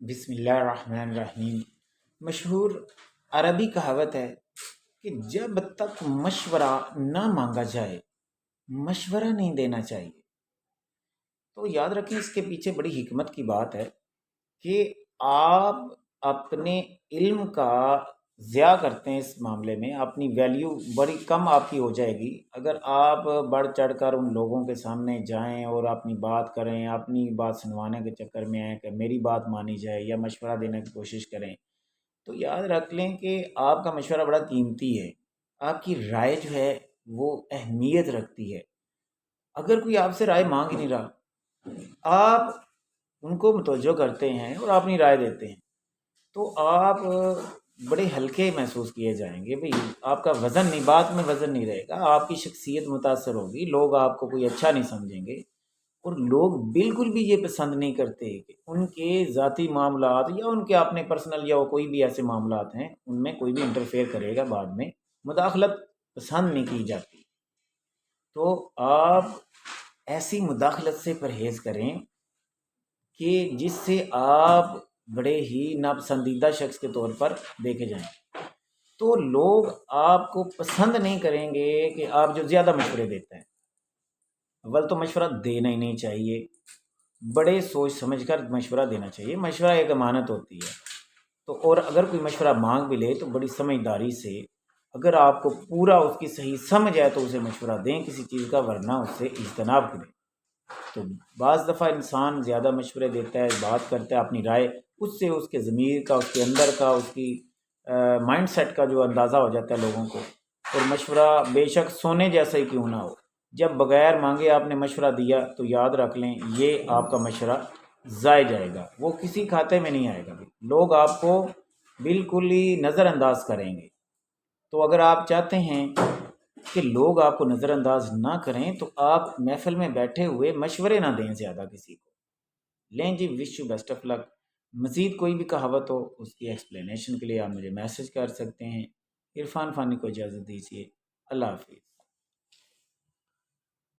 بسم اللہ الرحمن الرحیم۔ مشہور عربی کہاوت ہے کہ جب تک مشورہ نہ مانگا جائے مشورہ نہیں دینا چاہیے۔ تو یاد رکھیں اس کے پیچھے بڑی حکمت کی بات ہے کہ آپ اپنے علم کا ضیاع کرتے ہیں، اس معاملے میں اپنی ویلیو بڑی کم آپ کی ہو جائے گی اگر آپ بڑھ چڑھ کر ان لوگوں کے سامنے جائیں اور اپنی بات کریں، اپنی بات سنوانے کے چکر میں آئیں کہ میری بات مانی جائے یا مشورہ دینے کی کوشش کریں۔ تو یاد رکھ لیں کہ آپ کا مشورہ بڑا قیمتی ہے، آپ کی رائے جو ہے وہ اہمیت رکھتی ہے۔ اگر کوئی آپ سے رائے مانگ ہی نہیں رہا، آپ ان کو متوجہ کرتے ہیں اور اپنی رائے دیتے ہیں تو آپ بڑے ہلکے محسوس کیے جائیں گے۔ بھئی آپ کا وزن نہیں، بات میں وزن نہیں رہے گا، آپ کی شخصیت متاثر ہوگی، لوگ آپ کو کوئی اچھا نہیں سمجھیں گے۔ اور لوگ بالکل بھی یہ پسند نہیں کرتے کہ ان کے ذاتی معاملات یا ان کے اپنے پرسنل یا کوئی بھی ایسے معاملات ہیں ان میں کوئی بھی انٹرفیئر کرے گا، بعد میں مداخلت پسند نہیں کی جاتی۔ تو آپ ایسی مداخلت سے پرہیز کریں کہ جس سے آپ بڑے ہی ناپسندیدہ شخص کے طور پر دیکھے جائیں۔ تو لوگ آپ کو پسند نہیں کریں گے کہ آپ جو زیادہ مشورے دیتے ہیں۔ اول تو مشورہ دینا ہی نہیں چاہیے، بڑے سوچ سمجھ کر مشورہ دینا چاہیے۔ مشورہ ایک امانت ہوتی ہے، تو اور اگر کوئی مشورہ مانگ بھی لے تو بڑی سمجھداری سے، اگر آپ کو پورا اس کی صحیح سمجھ آئے تو اسے مشورہ دیں کسی چیز کا، ورنہ اس سے اجتناب کریں۔ تو بعض دفعہ انسان زیادہ مشورے دیتا ہے، بات کرتا ہے اپنی رائے، اس سے اس کے ضمیر کا، اس کے اندر کا، اس کی مائنڈ سیٹ کا جو اندازہ ہو جاتا ہے لوگوں کو۔ اور مشورہ بے شک سونے جیسا ہی کیوں نہ ہو، جب بغیر مانگے آپ نے مشورہ دیا تو یاد رکھ لیں یہ آپ کا مشورہ ضائع جائے گا، وہ کسی کھاتے میں نہیں آئے گا، لوگ آپ کو بالکل ہی نظر انداز کریں گے۔ تو اگر آپ چاہتے ہیں کہ لوگ آپ کو نظر انداز نہ کریں تو آپ محفل میں بیٹھے ہوئے مشورے نہ دیں زیادہ کسی کو۔ لیں جی، وش یو بیسٹ آف لک۔ مزید کوئی بھی کہاوت ہو اس کی ایکسپلینیشن کے لیے آپ مجھے میسج کر سکتے ہیں۔ عرفان فانی کو اجازت دیجیے، اللہ حافظ۔